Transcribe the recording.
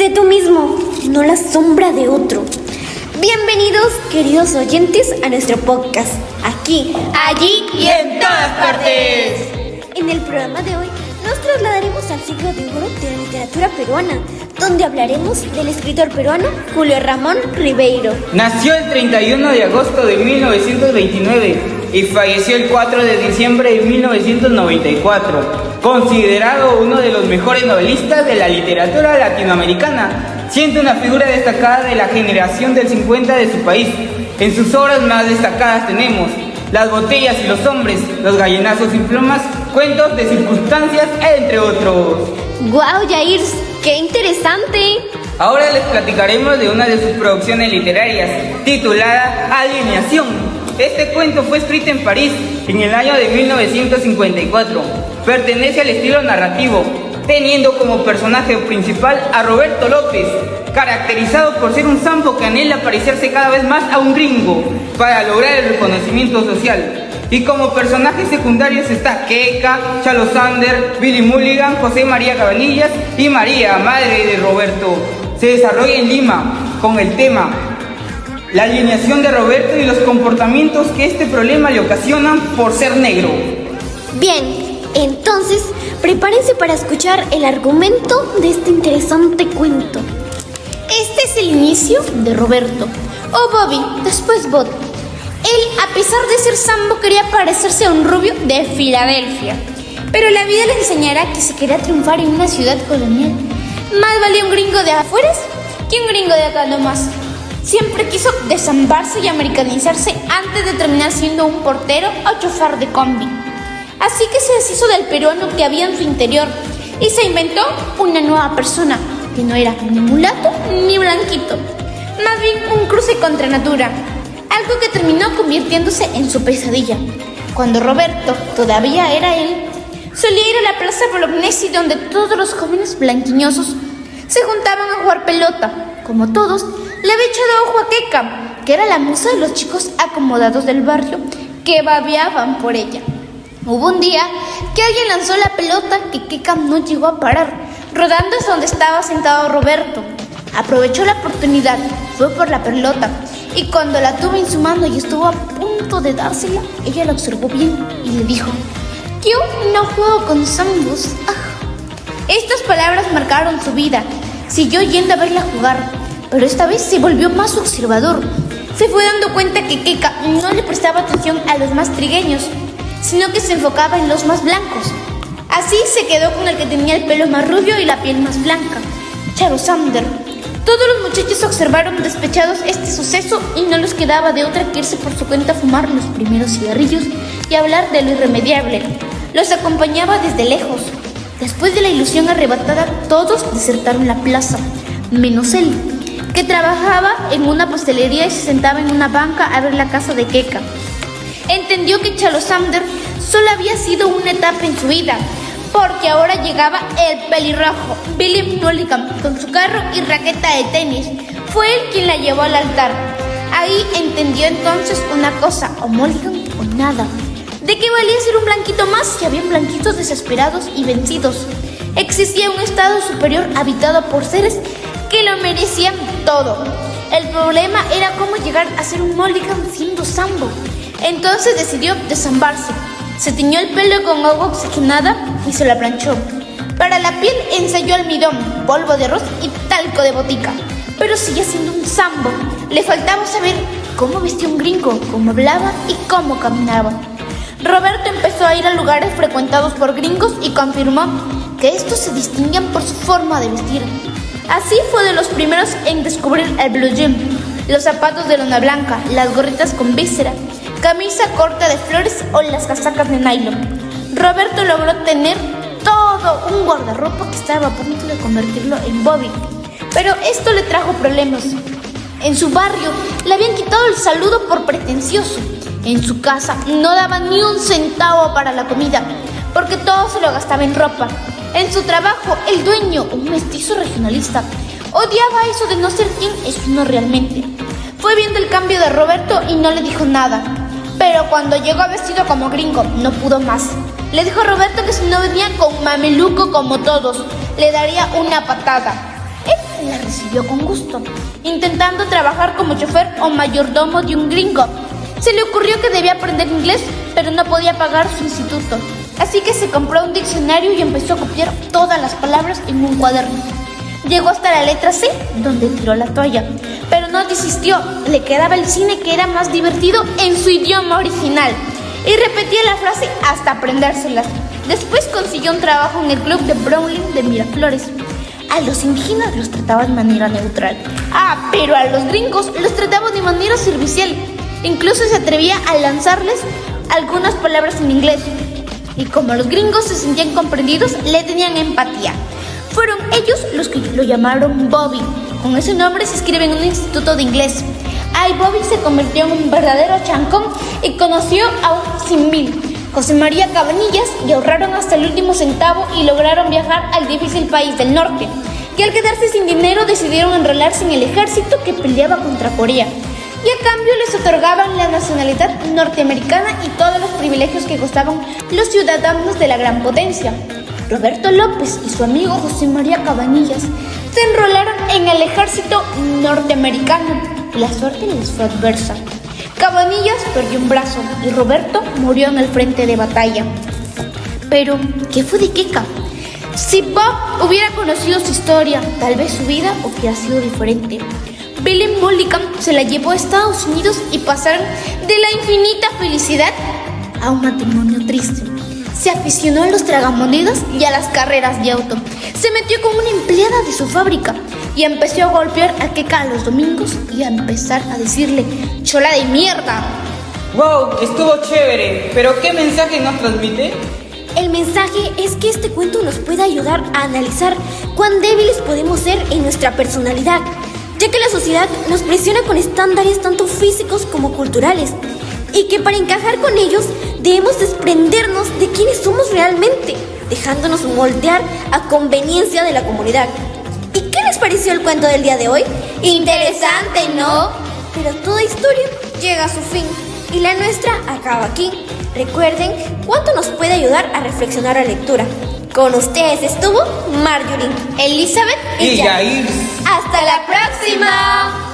Sé tú mismo, no la sombra de otro. Bienvenidos, queridos oyentes, a nuestro podcast. Aquí, allí y en todas partes. En el programa de hoy nos trasladaremos al siglo de oro de la literatura peruana, donde hablaremos del escritor peruano Julio Ramón Ribeiro. Nació el 31 de agosto de 1929 y falleció el 4 de diciembre de 1994, considerado uno de los mejores novelistas de la literatura latinoamericana, siendo una figura destacada de la generación del 50 de su país. En sus obras más destacadas tenemos Las botellas y los hombres, Los gallinazos y plumas, Cuentos de circunstancias, entre otros. ¡Guau, Yair! ¡Qué interesante! Ahora les platicaremos de una de sus producciones literarias, titulada Alienación. Este cuento fue escrito en París en el año de 1954. Pertenece al estilo narrativo, teniendo como personaje principal a Roberto López, caracterizado por ser un zampo que anhela parecerse cada vez más a un gringo para lograr el reconocimiento social. Y como personajes secundarios está Queca, Chalo Sander, Billy Mulligan, José María Cabanillas y María, madre de Roberto. Se desarrolla en Lima con el tema la alienación de Roberto y los comportamientos que este problema le ocasionan por ser negro. Bien, entonces prepárense para escuchar el argumento de este interesante cuento. Este es el inicio de Roberto, o Bobby, después Bot. Él, a pesar de ser sambo, quería parecerse a un rubio de Filadelfia. Pero la vida le enseñará que si quería triunfar en una ciudad colonial, más valía un gringo de afueras que un gringo de acá nomás. Siempre quiso desambarse y americanizarse antes de terminar siendo un portero o chofer de combi. Así que se deshizo del peruano que había en su interior y se inventó una nueva persona, que no era ni mulato ni blanquito, más bien un cruce contra natura. Algo que terminó convirtiéndose en su pesadilla. Cuando Roberto todavía era él, solía ir a la plaza Bolognesi, donde todos los jóvenes blanquiñosos se juntaban a jugar pelota. Como todos, le había echado ojo a Queca, que era la musa de los chicos acomodados del barrio que babeaban por ella. Hubo un día que alguien lanzó la pelota que Queca no llegó a parar, rodando hasta donde estaba sentado Roberto. Aprovechó la oportunidad, fue por la pelota, y cuando la tuvo en su mano y estuvo a punto de dársela, ella la observó bien y le dijo: «Yo no juego con zambos». Estas palabras marcaron su vida. Siguió yendo a verla jugar, pero esta vez se volvió más observador. Se fue dando cuenta que Queca no le prestaba atención a los más trigueños, sino que se enfocaba en los más blancos. Así se quedó con el que tenía el pelo más rubio y la piel más blanca, Chalo Sander. Todos los muchachos observaron despechados este suceso y no les quedaba de otra que irse por su cuenta a fumar los primeros cigarrillos y hablar de lo irremediable. Los acompañaba desde lejos. Después de la ilusión arrebatada, todos desertaron la plaza, menos él, que trabajaba en una pastelería y se sentaba en una banca a ver la casa de Queca. Entendió que Chalo Sander solo había sido una etapa en su vida, porque ahora llegaba el pelirrojo, Billy Mulligan, con su carro y raqueta de tenis. Fue él quien la llevó al altar. Ahí entendió entonces una cosa: o Mulligan o nada. ¿De qué valía ser un blanquito más si habían blanquitos desesperados y vencidos? Existía un estado superior habitado por seres que lo merecían todo. El problema era cómo llegar a ser un Mulligan siendo sambo. Entonces decidió desambarse. Se tiñó el pelo con agua oxigenada y se la planchó. Para la piel ensayó almidón, polvo de arroz y talco de botica. Pero seguía siendo un sambo. Le faltaba saber cómo vestía un gringo, cómo hablaba y cómo caminaba. Roberto empezó a ir a lugares frecuentados por gringos y confirmó que estos se distinguían por su forma de vestir. Así fue de los primeros en descubrir el blue jean, los zapatos de lona blanca, las gorritas con víscera, camisa corta de flores o las casacas de nylon. Roberto logró tener todo un guardarropa que estaba a punto de convertirlo en Bobby. Pero esto le trajo problemas. En su barrio le habían quitado el saludo por pretencioso. En su casa no daba ni un centavo para la comida, porque todo se lo gastaba en ropa. En su trabajo, el dueño, un mestizo regionalista, odiaba eso de no ser quien es uno realmente. Fue viendo el cambio de Roberto y no le dijo nada. Pero cuando llegó vestido como gringo, no pudo más. Le dijo a Roberto que si no venía con mameluco como todos, le daría una patada. Él la recibió con gusto, intentando trabajar como chofer o mayordomo de un gringo. Se le ocurrió que debía aprender inglés, pero no podía pagar su instituto. Así que se compró un diccionario y empezó a copiar todas las palabras en un cuaderno. Llegó hasta la letra C, donde tiró la toalla, pero no desistió. Le quedaba el cine, que era más divertido en su idioma original, y repetía la frase hasta aprendérselas. Después consiguió un trabajo en el club de Browning de Miraflores. A los indígenas los trataba de manera neutral. Pero a los gringos los trataba de manera servicial. Incluso se atrevía a lanzarles algunas palabras en inglés. Y como los gringos se sentían comprendidos, le tenían empatía. Fueron ellos los que lo llamaron Bobby. Con ese nombre se inscribe en un instituto de inglés. Bobby se convirtió en un verdadero chancón y conoció a un sinmil, José María Cabanillas, y ahorraron hasta el último centavo y lograron viajar al difícil país del norte. Y al quedarse sin dinero decidieron enrolarse en el ejército que peleaba contra Corea. Y a cambio les otorgaban la nacionalidad norteamericana y todos los privilegios que gozaban los ciudadanos de la gran potencia. Roberto López y su amigo José María Cabanillas se enrolaron en el ejército norteamericano y la suerte les fue adversa. Cabanillas perdió un brazo y Roberto murió en el frente de batalla. Pero, ¿qué fue de Keka? Si Bob hubiera conocido su historia, tal vez su vida hubiera sido diferente. Billy Mulligan se la llevó a Estados Unidos y pasaron de la infinita felicidad a un matrimonio triste. Se aficionó a los tragamonedas y a las carreras de auto. Se metió con una empleada de su fábrica y empezó a golpear a Keka los domingos y a empezar a decirle chola de mierda. ¡Wow! Estuvo chévere, pero ¿qué mensaje nos transmite? El mensaje es que este cuento nos puede ayudar a analizar cuán débiles podemos ser en nuestra personalidad, ya que la sociedad nos presiona con estándares tanto físicos como culturales, y que para encajar con ellos debemos desprendernos de quienes somos realmente, dejándonos moldear a conveniencia de la comunidad. ¿Y qué les pareció el cuento del día de hoy? Interesante, ¿no? Pero toda historia llega a su fin y la nuestra acaba aquí. Recuerden cuánto nos puede ayudar a reflexionar la lectura. Con ustedes estuvo Marjorie, Elizabeth y Jair. ¡Hasta la próxima!